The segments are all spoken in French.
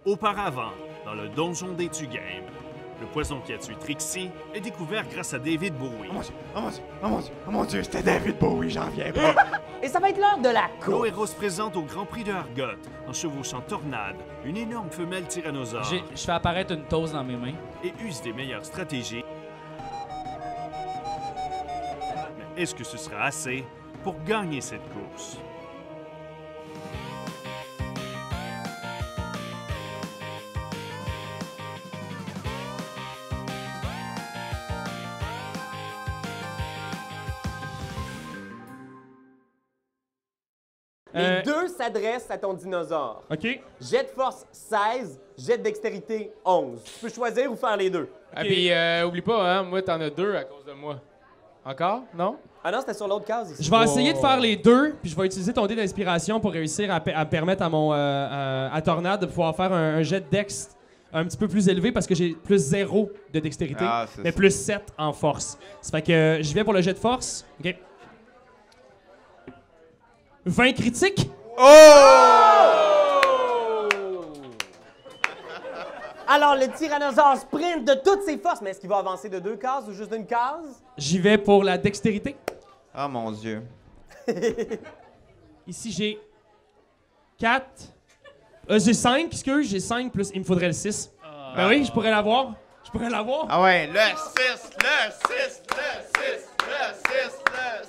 Auparavant, dans le donjon des Tugames, le poison qui a tué Trixie est découvert grâce à David Bowie. Oh mon Dieu, oh mon Dieu, oh mon Dieu, oh mon Dieu, c'était David Bowie, j'en reviens pas. Et ça va être l'heure de la Nos course. héros se présentent au Grand Prix de Argot en chevauchant Tornade, une énorme femelle tyrannosaure, Je fais apparaître une toast dans mes mains. et usent des meilleures stratégies. Mais est-ce que ce sera assez pour gagner cette course? Les deux s'adressent à ton dinosaure. OK. Jet de force 16, jet de dextérité 11. Tu peux choisir ou faire les deux. Ah, puis oublie pas, hein, moi, t'en as 2 à cause de moi. Encore? Non? Ah non, c'était sur l'autre case ici. Je vais essayer de faire les deux, puis je vais utiliser ton dé d'inspiration pour réussir à permettre à mon à Tornade de pouvoir faire un jet de dex un petit peu plus élevé parce que j'ai plus 0 de dextérité, Ah, c'est mais ça. plus 7 en force. Ça fait que j'y vais pour le jet de force. OK. 20 critiques. Alors, le tyrannosaure sprint de toutes ses forces. Mais est-ce qu'il va avancer de 2 cases ou juste d'une case? J'y vais pour la dextérité. Oh mon Dieu. Ici, j'ai 4. J'ai 5, excuse, j'ai 5 plus il me faudrait le 6. Ben oui, je pourrais l'avoir. Je pourrais l'avoir. Ah ouais, le 6, le 6, le 6, le 6, le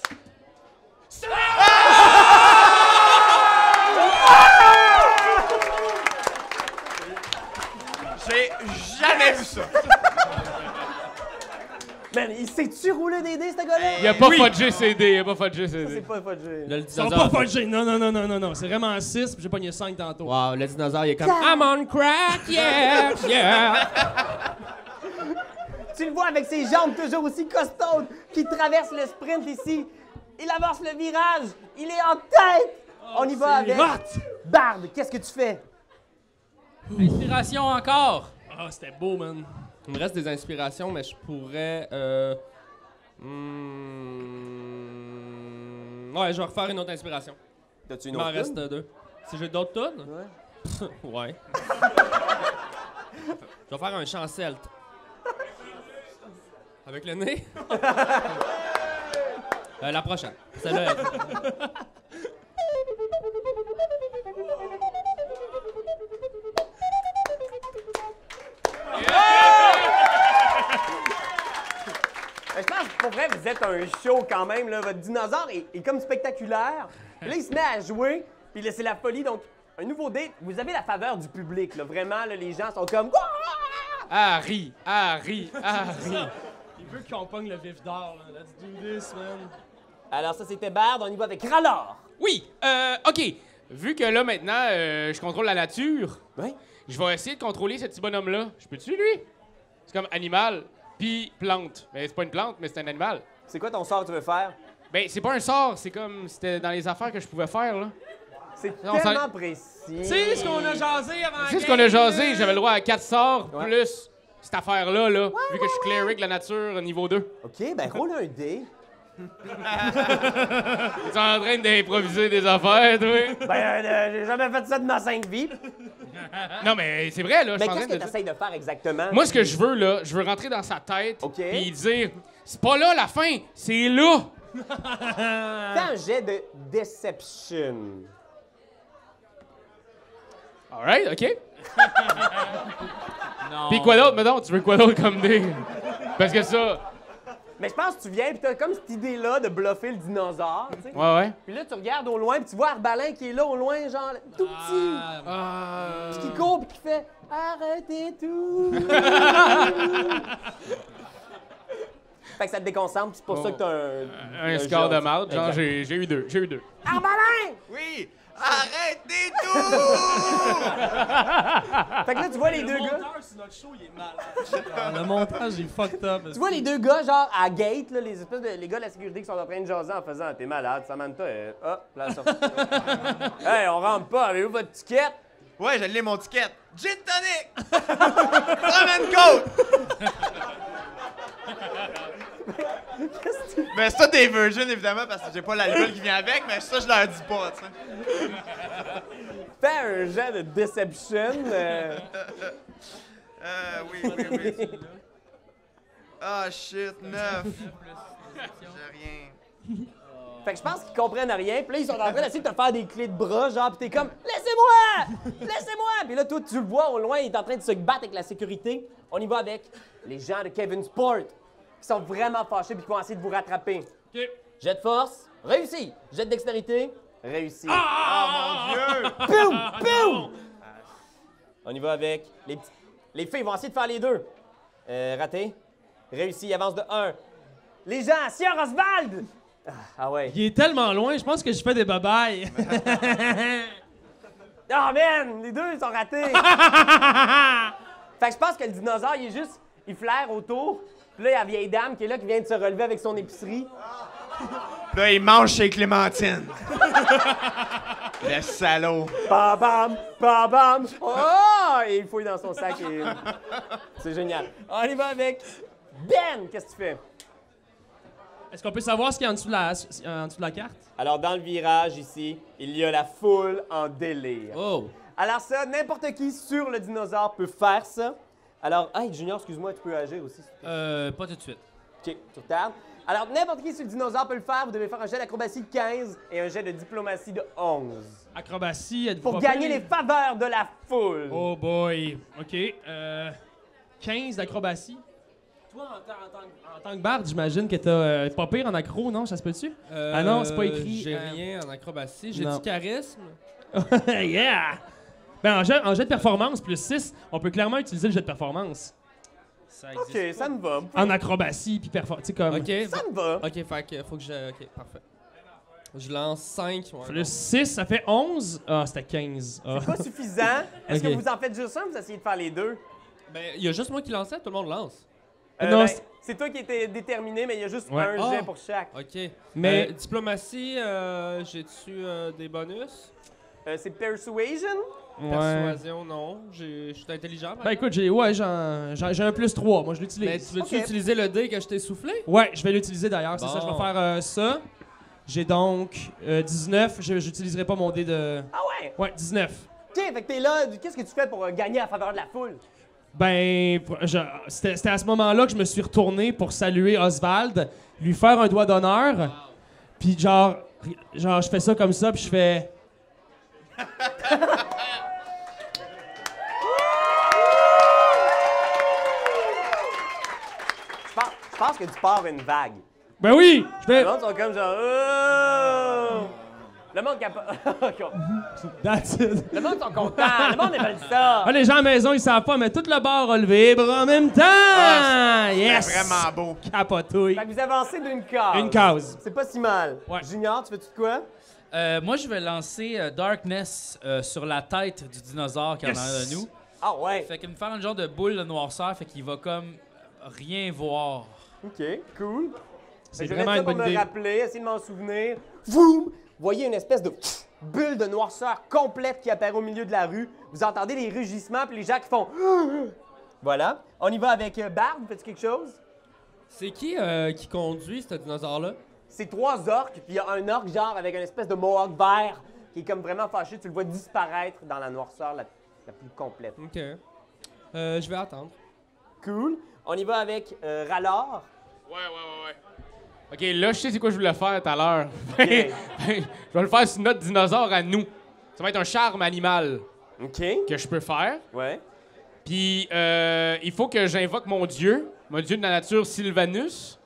6. J'ai jamais vu ça. Man, il sait-tu rouler des dés, ce gars-là? Il a pas fudgé CD, il a pas fudgé CD. C'est pas fudgé. Là, le Ils sont dinosaure. pas fudgés. Non, non, non, non, non, non. C'est vraiment 6, puis j'ai pogné 5 tantôt. Wow, le dinosaure, il est comme I'm on crack, yeah, yeah. Tu le vois avec ses jambes toujours aussi costaudes qui traverse le sprint ici. Il avance le virage. Il est en tête. On y va avec. hot! Bard, qu'est-ce que tu fais? Inspiration encore. Ah, c'était beau, man. Il me reste des inspirations, mais je pourrais. Ouais, je vais refaire une autre inspiration. T'as-tu Il une m'en autre reste tune? 2. Si j'ai d'autres tunes? Ouais. Ouais. Je vais faire un chant celte. Avec le nez? La prochaine. Celle-là. Je pense que pour vrai, vous êtes un show quand même. Là. Votre dinosaure est comme spectaculaire. Puis là, il se met à jouer. Puis là, c'est la folie. Donc, un nouveau date. Vous avez la faveur du public. Là. Vraiment, là, les gens sont comme... Harry, Harry, Harry. Il veut qu'on pogne le vif d'or, là. Let's do this, man. Alors ça, c'était Bard. On y va avec Rallor. Oui, OK. Vu que là, maintenant, je contrôle la nature, Oui. je vais essayer de contrôler ce petit bonhomme-là. Je peux-tu, lui? C'est comme animal, puis plante. Mais c'est pas une plante, mais c'est un animal. C'est quoi ton sort que tu veux faire? Ben, c'est pas un sort, c'est comme... C'était dans les affaires que je pouvais faire, là. C'est Non, ça- tellement précis. Tu sais ce qu'on a jasé avant la Tu sais ce game, qu'on a jasé? là? J'avais le droit à 4 sorts, Ouais. plus cette affaire-là, là. Vu que je suis cleric de la nature, niveau 2. OK, ben roule un dé. Tu es en train d'improviser des affaires, toi? Ben, j'ai jamais fait ça de ma 5 vies. Non, mais c'est vrai, là. Je Mais suis en qu'est-ce train que de tu essayes de faire exactement? Moi, ce que je veux, là, je veux rentrer dans sa tête OK. puis dire c'est pas là la fin, c'est là. Fais un jet de Deception. Alright, OK. Non. Puis quoi d'autre, mettons? Tu veux quoi d'autre comme dé? Parce que ça... Mais je pense que tu viens, puis t'as comme cette idée-là de bluffer le dinosaure, tu sais. Ouais, ouais. Puis là, tu regardes au loin, puis tu vois Arbalin qui est là au loin, genre tout petit, puis qui court, puis qui fait « Arrêtez tout! » Fait que ça te déconcentre, puis c'est pour ça que t'as Un score de marde, genre Exact. j'ai eu 2. J'ai eu 2. Arbalin! Oui! Arrêtez tout! Fait que là, tu vois les deux gars. sur notre show, il est malade. Le montage est fucked up. Tu vois les deux gars, genre, à gate, là, les espèces de les gars de la sécurité qui sont en train de jaser en faisant « T'es malade, Samantha, hop, là, sortie. » Hey, on rentre pas, avez-vous votre ticket? Ouais, je l'ai mon ticket. Gin tonic! Rum and coke! Mais ça, des virgins, évidemment, parce que j'ai pas l'alcool qui vient avec, mais ça, je leur dis pas, tu sais. Fais un jet de Deception. Oui. Ah, shit, 9. J'ai rien. Fait que je pense qu'ils comprennent rien. Puis là, ils sont en train d'essayer de te faire des clés de bras, genre, pis t'es comme « Laissez-moi! Laissez-moi! » Puis là, toi, tu le vois au loin, il est en train de se battre avec la sécurité. On y va avec les gens de Kevin Sport, qui sont vraiment fâchés puis qui vont essayer de vous rattraper. OK. Jet de force, réussi. Jet de dextérité, réussi. Oh mon Dieu! Poum! Poum! On y va avec les petits... Les filles vont essayer de faire les deux. Raté. Réussi, il avance de 1. Les gens, Sir Oswald! Ah ouais. Il est tellement loin, je pense que je fais des babayes. Oh man, les deux ils sont ratés. Fait que je pense que le dinosaure, il est juste, il flaire autour. Puis là, il y a la vieille dame qui est là, qui vient de se relever avec son épicerie. Là, il mange chez Clémentine. Le salaud. Bam bam, bam bam. Oh! Et il fouille dans son sac et... C'est génial. On y va avec Ben, qu'est-ce que tu fais? Est-ce qu'on peut savoir ce qu'il y a en dessous de la carte? Alors, dans le virage, ici, il y a la foule en délire. Oh! Alors ça, n'importe qui sur le dinosaure peut faire ça. Alors, hey, Junior, excuse-moi, tu peux agir aussi. Pas tout de suite. OK, tu retardes. Alors, n'importe qui sur le dinosaure peut le faire. Vous devez faire un jet d'acrobatie de 15 et un jet de diplomatie de 11. Acrobatie, êtes-vous Pour pas gagner les pire? faveurs de la foule. Oh boy. OK. 15 d'acrobatie. Toi, en tant que barde, j'imagine que t'as pas pire en accro, non? Ça se peut-tu? Ah non, c'est pas écrit. J'ai rien en acrobatie. J'ai non. du charisme. Yeah! Ben, en jet de performance, plus 6, on peut clairement utiliser le jet de performance. Ça OK, existe ça me va. En acrobatie, puis performance. Tu sais, comme. pas. OK. Ça me va. OK, fait que faut que je... OK, parfait. Je lance 5. Ouais, Plus 6, ça fait 11. Ah, c'était 15. Ah. Pas suffisant. Est-ce OK. que vous en faites juste un ou vous essayez de faire les deux? Ben, il y a juste moi qui lançais, tout le monde lance. Non, Ben, c'est- c'est toi qui étais déterminé, mais il y a juste Ouais. un Ah. jet pour chaque. OK. Mais- Diplomatie, j'ai-tu des bonus? C'est Persuasion? Ouais. Persuasion, non. Je suis intelligent. Ben écoute, j'ai un plus 3. Moi, je Mais l'utilise. tu veux-tu Ok. utiliser le dé que je t'ai soufflé? Ouais, je vais l'utiliser d'ailleurs. C'est Bon. ça, je vais faire ça. J'ai donc 19. J'utiliserai pas mon dé de. Ah ouais! Ouais, 19. OK, fait que t'es là. Qu'est-ce que tu fais pour gagner la faveur de la foule? Ben, c'était à ce moment-là que je me suis retourné pour saluer Oswald, lui faire un doigt d'honneur. Puis genre, je fais ça comme ça, puis je fais. Je pense que tu pars une vague. Ben oui! Je fais. Le monde sont comme genre... Oh! Le monde That's it. Le monde sont contents. Le monde veut ça. Ah, les gens à la maison, ils savent pas, mais tout le bar a levé les bras en même temps! Yes! C'est vraiment beau. Capotouille. Fait que vous avancez d'une case. Une case. C'est pas si mal. Ouais. Junior, tu fais-tu de quoi? Moi, je vais lancer Darkness sur la tête du dinosaure qui est en arrière de nous. Ah ouais. Fait qu'il me faire une genre de boule de noirceur, fait qu'il va comme rien voir. OK, cool. C'est Je vais vraiment mettre ça une pour bonne me idée. rappeler, essayer de m'en souvenir. Vous voyez une espèce de bulle de noirceur complète qui apparaît au milieu de la rue. Vous entendez les rugissements puis les gens qui font... Voilà. On y va avec Barbe. Fais-tu quelque chose? C'est qui conduit ce dinosaure-là? C'est 3 orques, puis il y a un orque genre avec une espèce de mohawk vert qui est comme vraiment fâché. Tu le vois disparaître dans la noirceur la plus complète. OK. Je vais attendre. Cool. On y va avec Rallor. Ouais. OK, là, je sais c'est quoi je voulais faire tout à l'heure. Je vais le faire sur notre dinosaure à nous. Ça va être un charme animal OK. que je peux faire. Ouais. Puis, il faut que j'invoque mon dieu de la nature, Sylvanus.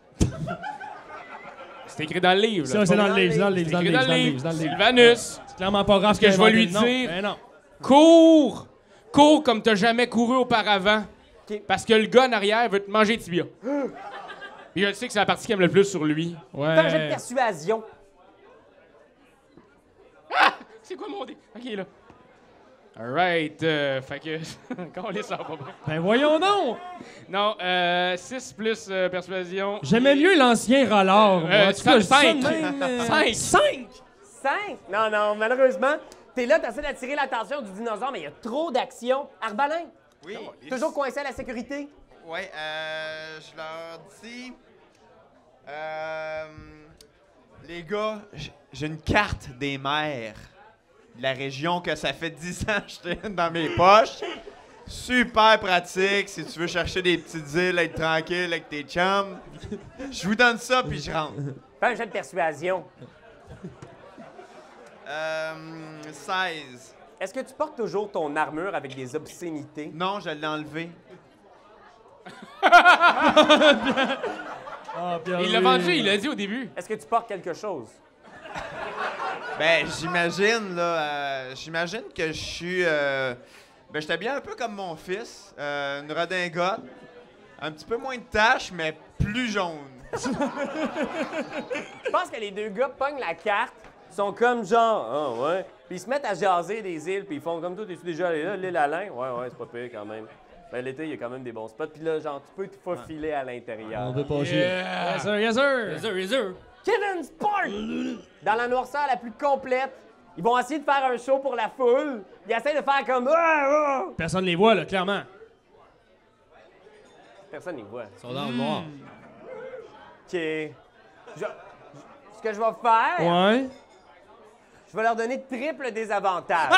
C'est écrit dans le livre. là. Ça, c'est dans le livre, c'est dans le livre, C'est c'est dans le écrit livre, dans le livre. c'est dans le livre. Sylvanus, C'est clairement pas grave que je vais lui Non. dire- Ben non. cours! Cours comme t'as jamais couru auparavant. OK. Parce que le gars en arrière veut te manger le tibia. Puis je sais que c'est la partie qu'il aime le plus sur lui. Fais un jet de Ouais. persuasion. C'est quoi mon dé? OK, là. Alright, fait que... Quand on les sort pas bien. Ben voyons donc! Non, 6 plus persuasion. J'aimais mieux l'ancien Rallor. moi. En tout cas, je dis ça de 5. même, 5. 5! 5? Non, malheureusement, t'es là, t'essaies d'attirer l'attention du dinosaure, mais il y a trop d'action. Arbalin, Oui. toujours coincé à la sécurité. Ouais, je leur dis... les gars, j'ai une carte des mers la région que ça fait 10 ans que je traîne dans mes poches. Super pratique si tu veux chercher des petites îles, être tranquille avec tes chums. Je vous donne ça, puis je rentre. Fais un jeu de persuasion. 16. Est-ce que tu portes toujours ton armure avec des obscénités? Non, je l'ai enlevé. Il l'a vendu, il l'a dit au début. Est-ce que tu portes quelque chose? Ben, j'imagine, là, j'imagine que je suis... ben, j'étais bien un peu comme mon fils. Une redingote. Un petit peu moins de taches, mais plus jaune. Je pense que les deux gars pognent la carte, sont comme genre, ah ouais, puis ils se mettent à jaser des îles, puis ils font comme toi, t'es-tu déjà allé là, l'île Alain? Ouais, c'est pas pire quand même. Ben, l'été, il y a quand même des bons spots, puis là, genre, tu peux te faufiler à l'intérieur. On veut pas chier. Yes, sir, yes, sir. Kevin Sport! Dans la noirceur la plus complète, ils vont essayer de faire un show pour la foule. Ils essaient de faire comme, Personne les voit, là, clairement. Personne n'y voit. Ils sont dans le noir. OK. Ce que je vais faire, Ouais. je vais leur donner triple désavantage.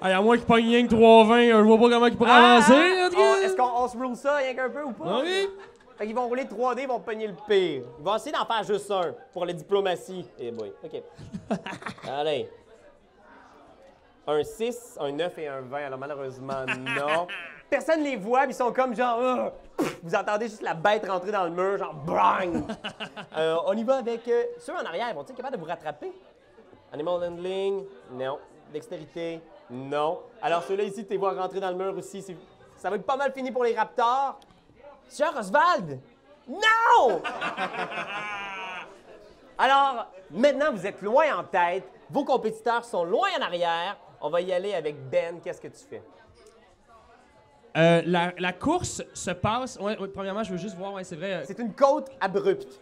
Hey, à moins qu'ils pognent rien que 3-20, je vois pas comment ils pourraient avancer. en tout cas. Est-ce qu'on se roule ça rien qu'un peu ou pas? Oui. Fait qu'ils vont rouler 3D, ils vont pogner le pire. Ils vont essayer d'en faire juste un pour la diplomatie. Eh boy, OK. Allez. Un 6, un 9 et un 20. Alors malheureusement, non. Personne les voit, puis ils sont comme genre... Vous entendez juste la bête rentrer dans le mur, genre... Brang! On y va avec ceux en arrière. Vont-ils être capables de vous rattraper? Animal handling? Non. Dextérité? Non. Alors ceux-là ici, tu les vois rentrer dans le mur aussi. Ça va être pas mal fini pour les raptors. Sir Oswald? Non! Alors, maintenant, vous êtes loin en tête. Vos compétiteurs sont loin en arrière. On va y aller avec Ben. Qu'est-ce que tu fais? La course se passe... Ouais, premièrement, je veux juste voir, ouais, c'est vrai. C'est une côte abrupte.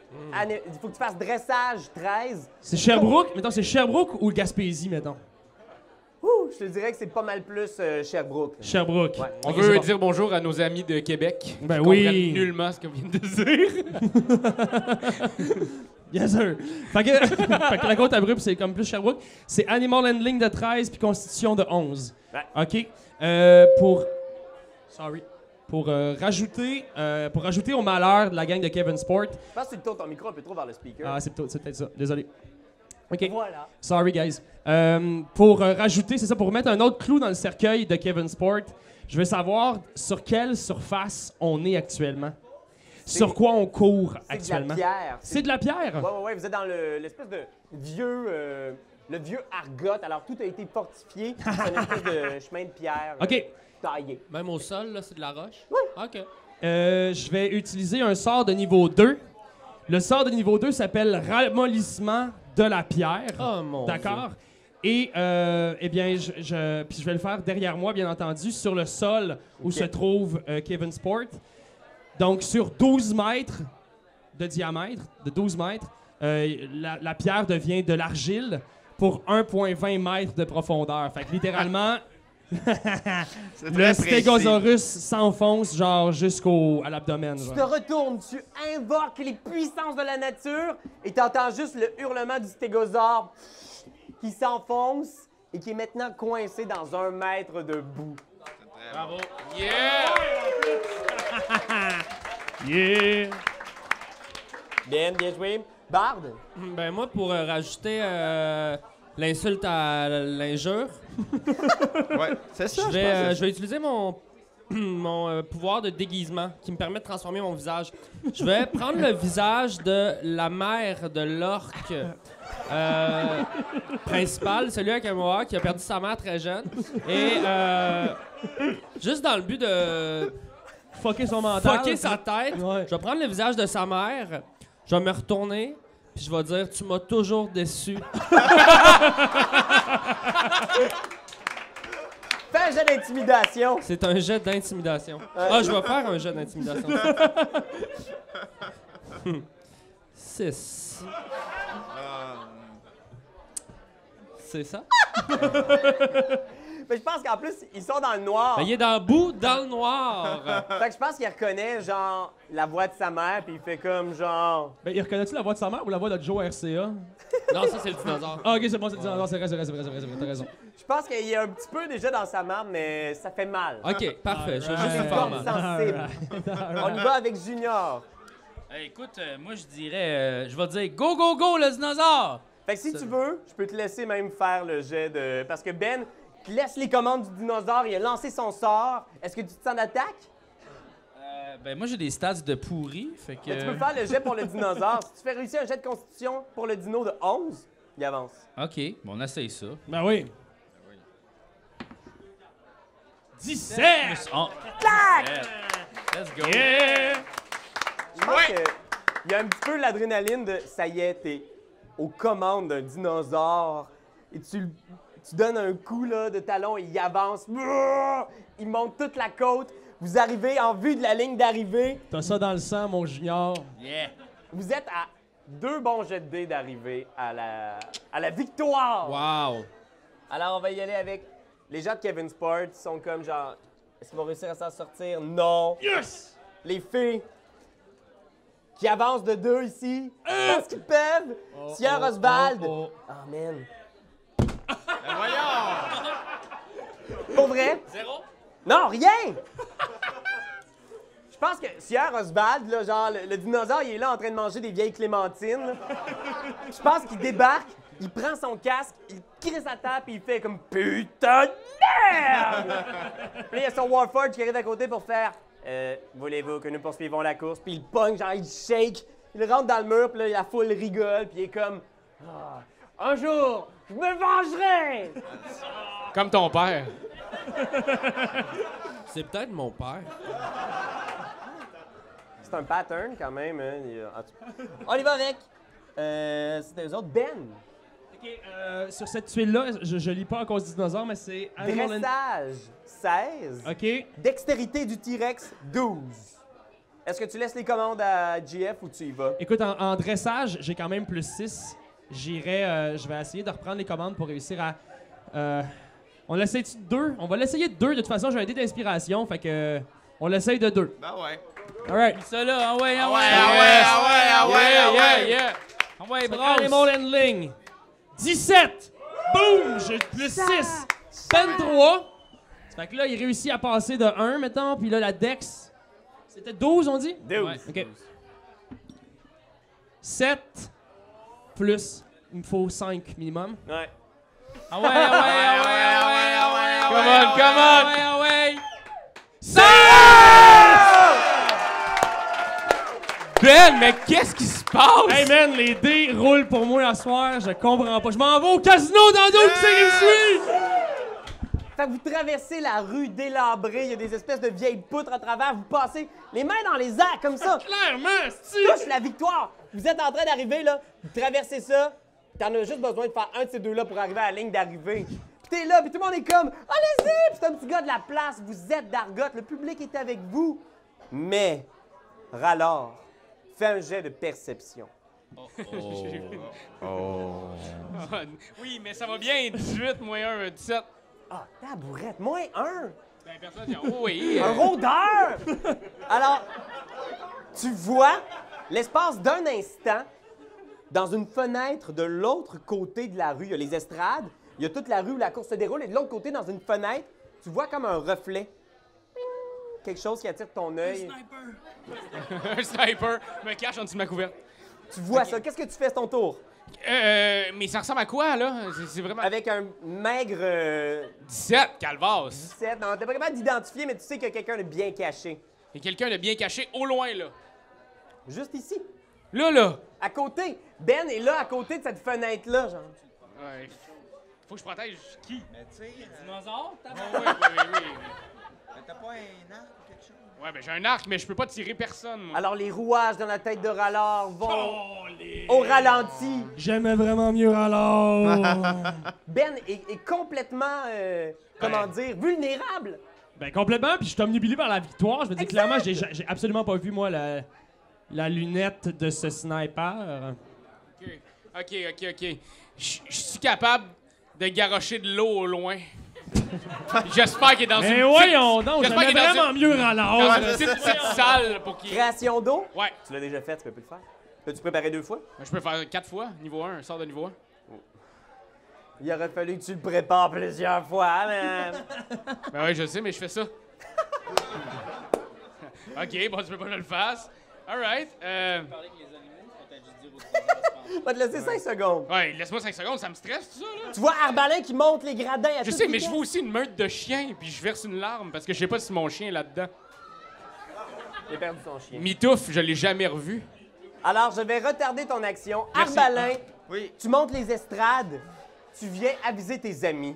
Il faut que tu fasses dressage 13. C'est Sherbrooke? Mettons, c'est Sherbrooke ou Gaspésie, mettons? Ouh, je te dirais que c'est pas mal plus Sherbrooke. Sherbrooke. Ouais. On Ok, veut c'est bon. dire bonjour à nos amis de Québec. Ben qui oui. comprennent nullement ce qu'on vient de dire. Yes, sir. Fait que la côte abrupte, c'est comme plus Sherbrooke. C'est Animal Handling de 13 puis Constitution de 11. Ouais. OK. Pour rajouter au malheur de la gang de Kevin Sport. Je pense que tu tournes ton micro un peu trop vers le speaker. Ah, c'est peut-être ça. Désolé. OK. Voilà. Sorry, guys. Pour rajouter, c'est ça, pour mettre un autre clou dans le cercueil de Kevin Sport, je veux savoir sur quelle surface on est actuellement. Sur quoi on court actuellement. C'est de la pierre. C'est de la pierre? Ouais, vous êtes dans l'espèce de vieux... le vieux Argot. Alors, tout a été fortifié. C'est une espèce de chemin de pierre OK. taillé. Même au sol, là, c'est de la roche? Oui. OK. Je vais utiliser un sort de niveau 2. Le sort de niveau 2 s'appelle Ramollissement de la pierre. Oh mon D'accord? Et, eh bien, puis je vais le faire derrière moi, bien entendu, sur le sol où se trouve Kevin Sport. Donc, sur 12 mètres de diamètre, la pierre devient de l'argile pour 1,20 mètres de profondeur. Fait que littéralement, C'est le très précis. stégosaurus s'enfonce genre à l'abdomen. Tu genre. te retournes, tu invoques les puissances de la nature et tu entends juste le hurlement du stégosaure qui s'enfonce et qui est maintenant coincé dans 1 mètre de boue. Bravo. Yeah! Yeah! Bien joué. Bard? Ben moi, pour rajouter l'insulte à l'injure, Ouais, c'est ça, je vais utiliser mon pouvoir de déguisement qui me permet de transformer mon visage. Je vais prendre le visage de la mère de l'orque principal, celui avec un mohawk qui a perdu sa mère très jeune. Et juste dans le but de Fucker son mental. fucker sa tête, Ouais. je vais prendre le visage de sa mère, je vais me retourner, puis je vais dire « Tu m'as toujours déçu ». Fais un jet d'intimidation. C'est un jet d'intimidation. Ah, je vais faire un jet d'intimidation. 6. C'est ça? Mais je pense qu'en plus, ils sont dans le noir. Ben, il est dans le bout, dans le noir. Fait que je pense qu'il reconnaît, genre, la voix de sa mère, puis il fait comme, genre... Ben, il reconnaît-tu la voix de sa mère ou la voix de Joe RCA? Non, ça, c'est le dinosaure. Ah, ok, c'est bon, c'est le dinosaure, c'est vrai, t'as raison. Je pense qu'il est un petit peu déjà dans sa marde, mais ça fait mal. OK, parfait. Je vais juste C'est le faire une mal. sensible. On y va avec Junior. Écoute, moi, je dirais... je vais dire go, go, go, le dinosaure! Fait que si tu veux, je peux te laisser même faire le jet de... Parce que Ben laisse les commandes du dinosaure, il a lancé son sort. Est-ce que tu te sens d'attaque? Ben, moi, j'ai des stats de pourri, fait que... Mais tu peux faire le jet pour le dinosaure. Si tu fais réussir un jet de constitution pour le dino de 11, il avance. OK, bon, on essaye ça. Ben oui. 17! Oh, Tac! let's go! Je pense qu'il y a un petit peu l'adrénaline de ça y est, t'es aux commandes d'un dinosaure et tu donnes un coup là, de talon et il avance. Il monte toute la côte. Vous arrivez en vue de la ligne d'arrivée. T'as ça dans le sang, mon junior. Yeah! Vous êtes à 2 bons jets de dés d'arriver à la victoire. Wow. Alors, on va y aller avec les gens de Kevin Sport. Ils sont comme genre, est-ce qu'ils vont réussir à s'en sortir? Non. Yes! Les filles qui avancent de 2 ici, parce qu'ils peuvent. Sierra Oswald. Ah, man. Pour vrai? 0? Non, rien! Je pense que Sierra Oswald, là, genre, le dinosaure, il est là en train de manger des vieilles clémentines. là. Je pense qu'il débarque, il prend son casque, il crie sa table et il fait comme « Putain de merde! » Puis là, il y a son Warforge qui arrive à côté pour faire « Voulez-vous que nous poursuivons la course? » Puis il pogne, genre, il shake, il rentre dans le mur, puis là, la foule rigole, puis il est comme ah, « Un jour, je me vengerai! » Comme ton père. C'est peut-être mon père. C'est un pattern quand même. Hein. On y va avec. C'était eux autres. Ben. Ok, sur cette tuile-là, je lis pas à cause du dinosaure, mais c'est Animal Dressage 16. Ok. Dextérité du T-Rex 12. Est-ce que tu laisses les commandes à GF ou tu y vas? Écoute, en dressage, j'ai quand même plus 6. Je vais essayer de reprendre les commandes pour réussir à... on l'essaye-tu de 2? On va l'essayer de 2. De toute façon, j'ai un dé d'inspiration, fait que... On l'essaye de 2. Ben ouais. Alright. Ça là, ah ouais, Ah ouais. yeah! Ah ouais, Animal Handling. 17! Boom! J'ai plus 6. 23. Fait que là, il réussit à passer de 1, mettons, puis là, la Dex... C'était 12, on dit? 12. Ouais. OK. 7 plus... Il me faut 5 minimum. Ouais. Ah ouais! Come on, come on! Ah ouais! Ben, mais qu'est-ce qui se passe? Hey man, les dés roulent pour moi à soir, je comprends pas. Je m'en vais au casino dans d'autres qui c'est réussi! Fait que vous traversez la rue délabrée, il y a des espèces de vieilles poutres à travers, vous passez les mains dans les airs comme ça. Clairement, Touche la victoire! Vous êtes en train d'arriver là, vous traversez ça, t'en as juste besoin de faire un de ces deux-là pour arriver à la ligne d'arrivée. Puis t'es là, puis tout le monde est comme « Allez-y! » Puis c'est un petit gars de la place, vous êtes d'Argot, le public est avec vous. Mais, Rallor, fais un jet de perception. Oui, mais ça va bien. 18 moins 1, 17. Ah, tabourette, moins 1! Ben, personne dit oh oui. Un rôdeur! Alors, tu vois, l'espace d'un instant, dans une fenêtre de l'autre côté de la rue, il y a les estrades, il y a toute la rue où la course se déroule, et de l'autre côté, dans une fenêtre, tu vois comme un reflet. Quelque chose qui attire ton œil. Un sniper me cache en dessous de ma couverte. Tu vois ça. Qu'est-ce que tu fais à ton tour? Mais ça ressemble à quoi, là? C'est vraiment... Avec un maigre 17, calvasse. 17. Non, t'es pas capable d'identifier, mais tu sais qu'il y a quelqu'un de bien caché. Et quelqu'un de bien caché au loin, là. Juste ici. Là. À côté. Ben est là, à côté de cette fenêtre-là, genre. Ouais. Faut que je protège qui? Mais tu sais, Dinosaure? Oui. t'as pas un arc ou quelque chose? Ouais, ben j'ai un arc, mais je peux pas tirer personne, moi. Alors, les rouages dans la tête de Rallor vont au ralenti. J'aimais vraiment mieux alors. Ben est complètement, comment dire, vulnérable. Ben complètement, puis je suis omnubilé par la victoire. Je veux dire, clairement, j'ai absolument pas vu, moi, la lunette de ce sniper. OK. Je suis capable de garrocher de l'eau au loin. J'espère qu'il est dans Mais une voyons donc, j'espère j'aimerais qu'il est dans vraiment mieux dans rallonge. une petite salle pour qu'il... Création d'eau? Ouais. Tu l'as déjà fait, tu peux plus le faire. Peux-tu préparer 2 fois? Je peux faire 4 fois, niveau 1, un sort de niveau 1. Il aurait fallu que tu le prépares plusieurs fois, man. Ben oui, je sais, mais je fais ça. OK, bon, tu veux pas que je le fasse. All right. Je vais te laisser 5 secondes. Ouais, laisse-moi 5 secondes, ça me stresse, tout ça, là. Tu vois Arbalin qui monte les gradins à Je toute sais, mais je vitesse. vois aussi une meute de chiens, puis je verse une larme parce que je sais pas si mon chien est là-dedans. J'ai perdu son chien. Mitouf, je l'ai jamais revu. Alors, je vais retarder ton action. Merci. Arbalin, Oui. tu montes les estrades. Tu viens aviser tes amis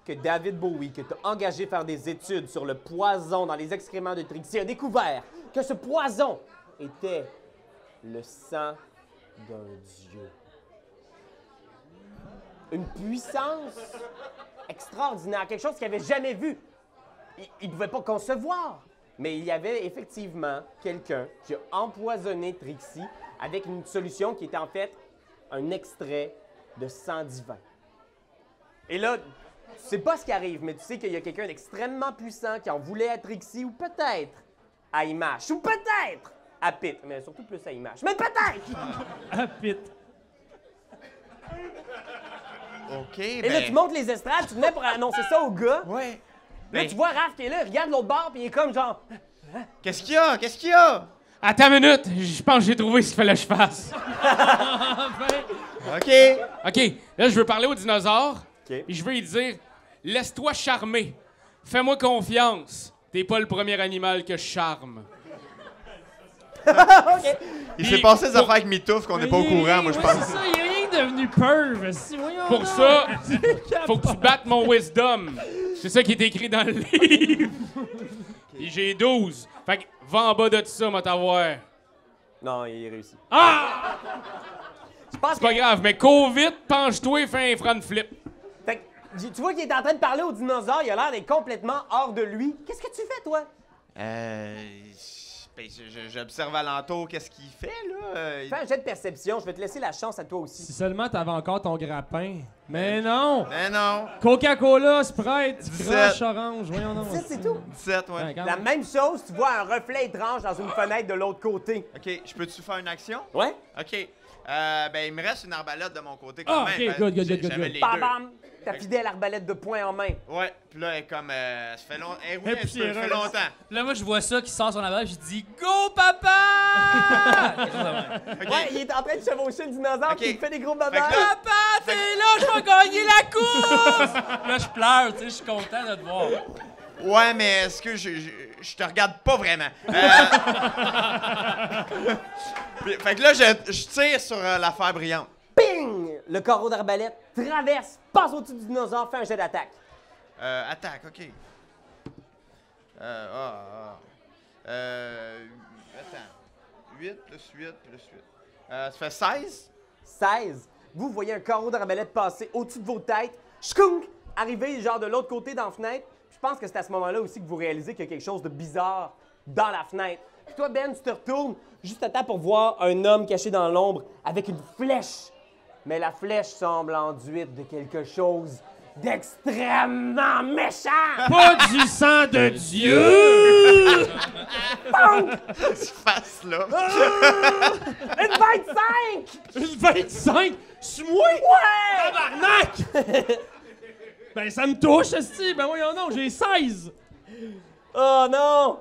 que David Bowie, que tu as engagé faire des études sur le poison dans les excréments de Trixie, a découvert que ce poison était le sang d'un dieu. Une puissance extraordinaire, quelque chose qu'il n'avait jamais vu. Il ne pouvait pas concevoir. Mais il y avait effectivement quelqu'un qui a empoisonné Trixie avec une solution qui était en fait un extrait de sang divin. Et là, tu sais pas ce qui arrive, mais tu sais qu'il y a quelqu'un d'extrêmement puissant qui en voulait à Trixie ou peut-être à Image ou peut-être à Pit, mais surtout plus à Image. Mais peut-être! Ah, pit. OK, Et là, tu montes les estrades, tu venais pour annoncer ça au gars. Ouais. Là, Ben, tu vois Raph qui est là, il regarde l'autre bord, puis il est comme genre... Qu'est-ce qu'il y a? Qu'est-ce qu'il y a? Attends une minute, je pense que j'ai trouvé ce qu'il fallait que je fasse. OK. OK, là, je veux parler au dinosaure. OK. Puis je veux lui dire, laisse-toi charmer. Fais-moi confiance. T'es pas le premier animal que je charme. Il s'est passé des affaires avec Mitouf qu'on n'est pas au courant, moi, je pense. C'est ça, il est rien devenu perv. Si, voyons Pour donc. ça, faut que tu battes mon wisdom. C'est ça qui est écrit dans le livre. Et j'ai 12. Fait que va en bas de tout ça, moi t'avoir. Non, il réussit. Ah! Je pense C'est pas grave, mais cours vite, penche-toi et fais un front flip. Fait que, tu vois qu'il est en train de parler au dinosaure, il a l'air d'être complètement hors de lui. Qu'est-ce que tu fais, toi? Ben, j'observe alentour qu'est-ce qu'il fait, là. Fais un jet de perception, je vais te laisser la chance à toi aussi. Si seulement t'avais encore ton grappin. Mais non! Ben non. Coca-Cola, Sprite, 17. croche orange, voyons donc. Ça, c'est tout. 17, ouais. Ouais, quand La même. même chose, tu vois un reflet étrange dans une fenêtre de l'autre côté. OK, je peux-tu faire une action? Ouais? OK. Ben, il me reste une arbalète de mon côté quand Ah, même. OK, good, good, good, J'avais good. les Bam, deux. bam! Ta fidèle arbalète de poing en main. Ouais, puis là, elle est comme... ça fait longtemps. Elle roule Et un petit peu, ça fait puis, longtemps. Puis là, moi, je vois ça qui sort son aval, je dis Go, papa! Quelque chose de même. OK. Ouais, il est en train de chevaucher le dinosaure, Ok. puis il fait des gros Fait que bavards. là- Papa, t'es là, je vais gagner la course! Là, je pleure, tu sais, je suis content de te voir. Ouais, mais est-ce que je te regarde pas vraiment? Fait que là, je tire sur l'affaire brillante. Ping! Le carreau d'arbalète traverse, passe au-dessus du dinosaure, fait un jet d'attaque. Attaque, OK. Attends. 8 plus 8 plus 8. Ça fait 16? 16. Vous voyez un carreau d'arbalète passer au-dessus de vos têtes. Shkunk! Arriver genre de l'autre côté dans la fenêtre. Je pense que c'est à ce moment-là aussi que vous réalisez qu'il y a quelque chose de bizarre dans la fenêtre. Puis toi, Ben, tu te retournes juste à temps pour voir un homme caché dans l'ombre avec une flèche. Mais la flèche semble enduite de quelque chose d'extrêmement méchant. Pas du sang de Dieu! Cette face-là. Une 25! Une 25? C'est moi? Ouais! Tabarnak! Ben, ça me touche, esti. Ben, voyons donc, j'ai 16. Oh non!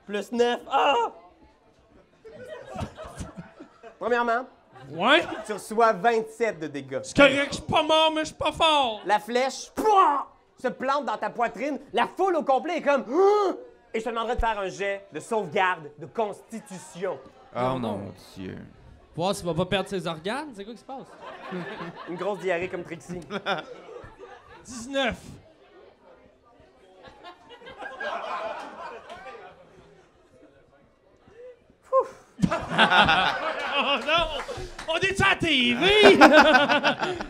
Plus 9. Ah! Premièrement, Ouais? tu reçois 27 de dégâts. C'est correct, je suis pas mort, mais je suis pas fort. La flèche pouah, se plante dans ta poitrine. La foule au complet est comme... Ah! Et je te demanderai de faire un jet de sauvegarde de constitution. Oh mon Dieu. Voir s'il va pas perdre ses organes, c'est quoi qui se passe? Une grosse diarrhée comme Trixie. 19. Oh non! On est à la TV!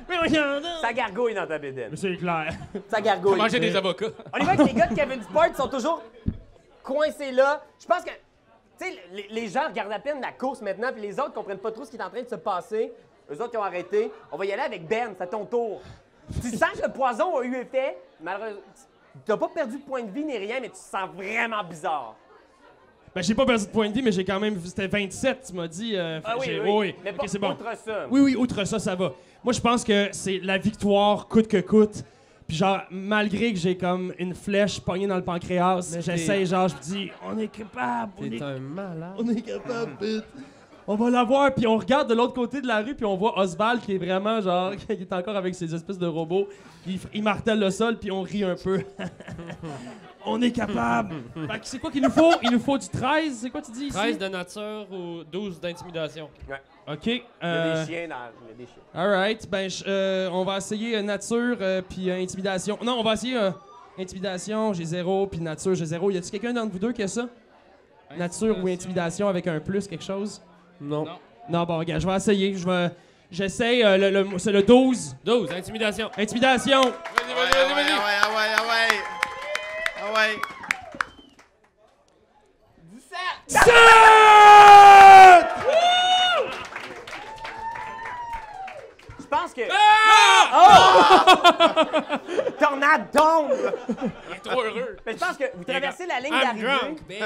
Mais voyons donc! Ça gargouille dans ta bédaine. Mais c'est clair. Ça gargouille. Manger des avocats. On y voit que les gars de Kevin Sport sont toujours coincés là. Je pense que, tu sais, les gens regardent à peine la course maintenant, puis les autres comprennent pas trop ce qui est en train de se passer. Eux autres qui ont arrêté. On va y aller avec Ben, c'est à ton tour. Tu sens que le poison a eu effet. Malheureusement, t'as pas perdu de point de vie ni rien, mais tu te sens vraiment bizarre. Ben, j'ai pas perdu de point de vie, mais j'ai quand même. C'était 27, tu m'as dit. Oui. Mais Ok, pas c'est bon. outre ça. Oui, outre ça, ça va. Moi, je pense que c'est la victoire coûte que coûte. Puis genre, malgré que j'ai comme une flèche pognée dans le pancréas, Mais j'essaie, genre, je me dis, on est capable. T'es un malade. On est capable, vite. On va l'avoir, puis on regarde de l'autre côté de la rue, puis on voit Oswald qui est vraiment, genre, qui est encore avec ses espèces de robots. Il martèle le sol, puis on rit un peu. On est capable. Fait que c'est quoi qu'il nous faut? Il nous faut du 13, c'est quoi tu dis ici? 13 de nature ou 12 d'intimidation. OK. Il y a des chiens dans... Il y a des chiens. Alright, ben on va essayer nature puis intimidation. Non, on va essayer intimidation, j'ai 0, puis nature, j'ai 0. Y a-t-il quelqu'un d'entre vous deux qui a ça? Nature ou intimidation avec un plus, quelque chose? Non. Non, bon, regarde, je vais essayer. J'essaye, c'est le 12. 12, intimidation. Intimidation. Ah ouais. 17! Je pense que... Oh! Tornade tombe! Il est trop heureux. Mais je pense que vous traversez la ligne I'm d'arrivée. drunk, bitch.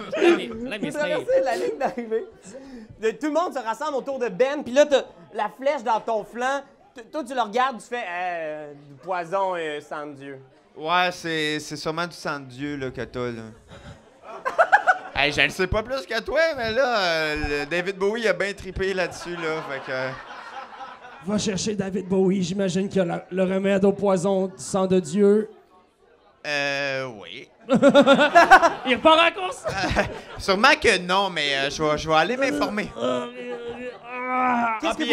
Let me Vous sleep. traversez la ligne d'arrivée. Tout le monde se rassemble autour de Ben, puis là, t'as la flèche dans ton flanc. Toi, tu le regardes, tu fais du poison sans Dieu. Ouais, c'est sûrement du sang de Dieu là, que t'as, là. Hey, je le sais pas plus que toi, mais là, David Bowie a bien trippé là-dessus, là, fait que... Va chercher David Bowie, j'imagine qu'il y a le remède au poison du sang de Dieu. Oui. Il repart en course! Sûrement que non, mais je vais aller m'informer. Qu'est-ce que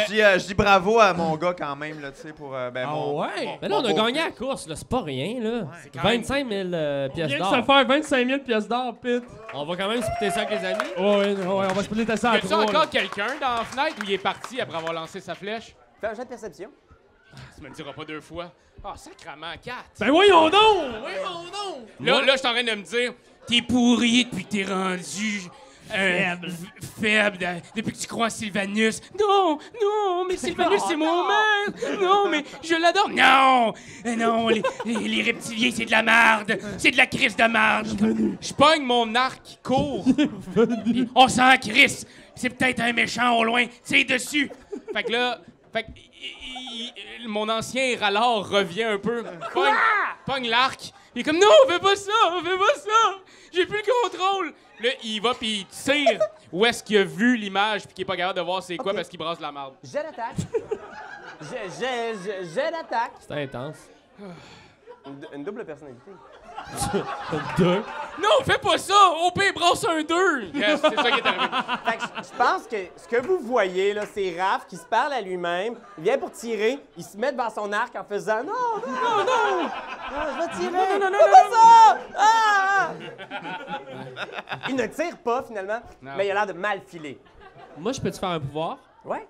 Puis, je dis bravo à mon gars quand même, là, tu sais, pour mon... ouais? Mais là, on a gagné la course, là. C'est pas rien, là. C'est 25 000 pièces Viens de d'or. se faire 25 000 pièces d'or, Pete. On va quand même splitter ça avec les amis. Ouais, on va se splitter ça Y à a-tu 3. encore quelqu'un dans la fenêtre où il est parti après avoir lancé sa flèche? Fais un jet de perception. Tu me le diras pas 2 fois. Ah, sacrement, 4. Ben voyons donc! Là, je suis en train de me dire, t'es pourri depuis que t'es rendu faible depuis que tu crois à Sylvanus. Non, mais Sylvanus, c'est mon maître. Non, mais je l'adore. Non, les reptiliens, c'est de la marde. C'est de la crise de marde. Je pogne mon arc qui court. Puis on s'en crisse. C'est peut-être un méchant au loin. C'est dessus. Fait que là... mon ancien râleur revient un peu. Pogne l'arc. Il est comme, non, fais pas ça. J'ai plus le contrôle. Là, il va puis il tire où est-ce qu'il a vu l'image puis qu'il est pas capable de voir c'est quoi parce qu'il brasse de la merde. Jet d'attaque. Jet d'attaque. C'est intense. Une double personnalité. 2. Non, fais pas ça. Au pire, brasse un 2. Yes, c'est ça qui est arrivé. Fait que je pense que ce que vous voyez, là, c'est Raph qui se parle à lui-même. Il vient pour tirer. Il se met devant son arc en faisant non, je vais tirer. Non, pas ça! Ah! Il ne tire pas, finalement, mais il a l'air de mal filer. Moi, je peux-tu faire un pouvoir? Ouais.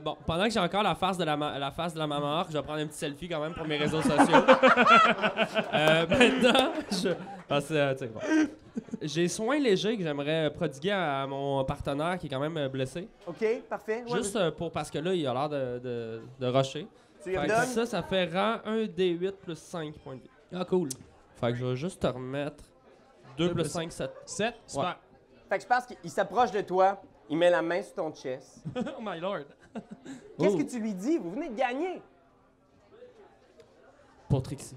Bon, pendant que j'ai encore la face de la maman, je vais prendre un petit selfie quand même pour mes réseaux sociaux. Maintenant, j'ai soin léger que j'aimerais prodiguer à mon partenaire qui est quand même blessé. OK, parfait. Ouais, Juste parce que là, il a l'air de rusher. tu lui Fait que redonnes. ça fait rang 1 D8 plus 5 points de vie. Ah, cool. Fait que je vais juste te remettre 2 plus 5, 7. 7? Super. Fait que je pense qu'il s'approche de toi. Il met la main sur ton chest. Oh my lord. Qu'est-ce que tu lui dis? Vous venez de gagner. Pour Trixie.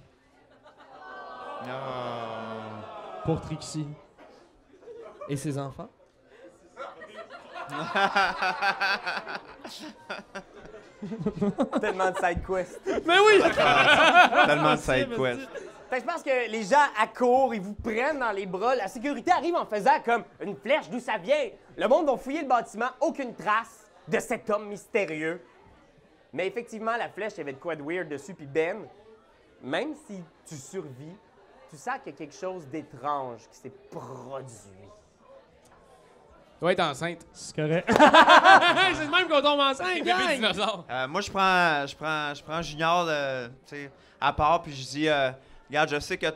Pour Trixie. Et ses enfants? Tellement de side quest. Ben oui! Tellement de side quest. Fait que je pense que les gens accourent, ils vous prennent dans les bras. La sécurité arrive en faisant comme une flèche d'où ça vient. Le monde va fouiller le bâtiment, aucune trace de cet homme mystérieux. Mais effectivement, la flèche, il y avait de quoi de weird dessus. Puis Ben, même si tu survis, tu sens qu'il y a quelque chose d'étrange qui s'est produit. Tu dois être enceinte. C'est correct. C'est le même qu'on tombe enceinte, Bébé gang! dinosaure. Moi, je prends Junior, tu sais, à part, puis je dis, regarde, je sais que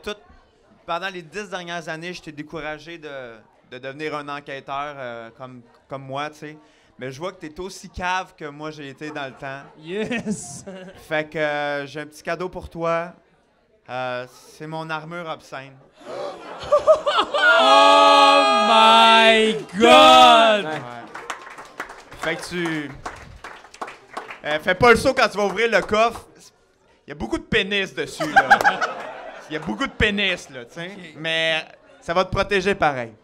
pendant les 10 dernières années, je t'ai découragé de de devenir un enquêteur comme moi, tu sais. Mais je vois que t'es aussi cave que moi j'ai été dans le temps. Yes! Fait que j'ai un petit cadeau pour toi. C'est mon armure obscène. Oh my God! Ouais. Fait que tu... fais pas le saut quand tu vas ouvrir le coffre. Il y a beaucoup de pénis dessus, là. Il y a beaucoup de pénis, là, tu sais. Ok. Mais ça va te protéger pareil.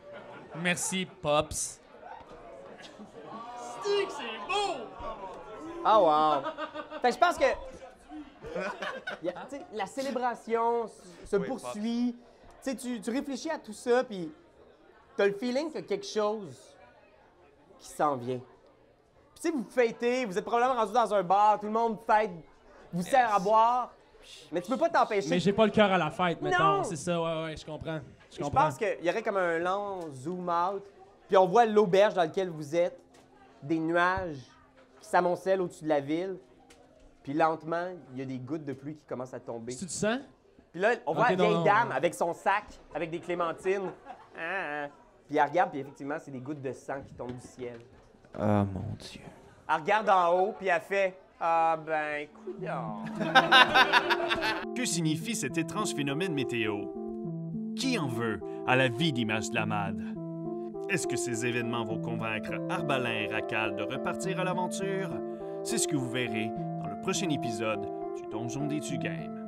Merci, Pops. Ah, wow! Fait que je pense que tu sais, la célébration se Oui, poursuit. Tu sais, tu réfléchis à tout ça, puis t'as le feeling qu'il y a quelque chose qui s'en vient. Puis tu sais, vous fêtez, vous êtes probablement rendu dans un bar, tout le monde fête, vous sert à boire, mais tu peux pas t'empêcher. Mais j'ai pas le cœur à la fête, mettons. Non! C'est ça, ouais, je comprends. Je Je comprends. pense qu'il y aurait comme un long zoom out, puis on voit l'auberge dans laquelle vous êtes, des nuages qui s'amoncellent au-dessus de la ville, puis lentement, il y a des gouttes de pluie qui commencent à tomber. Tu te sens? Puis là, on voit Ok, la vieille non, dame non. avec son sac, avec des clémentines. Puis elle regarde, puis effectivement, c'est des gouttes de sang qui tombent du ciel. Ah, mon Dieu. Elle regarde en haut, puis elle fait « Ah ben, coudonc. Que signifie cet étrange phénomène météo? Qui en veut à la vie d'Image de la Mad? Est-ce que ces événements vont convaincre Arbalin et Racal de repartir à l'aventure? C'est ce que vous verrez dans le prochain épisode du Donjon des Tugames.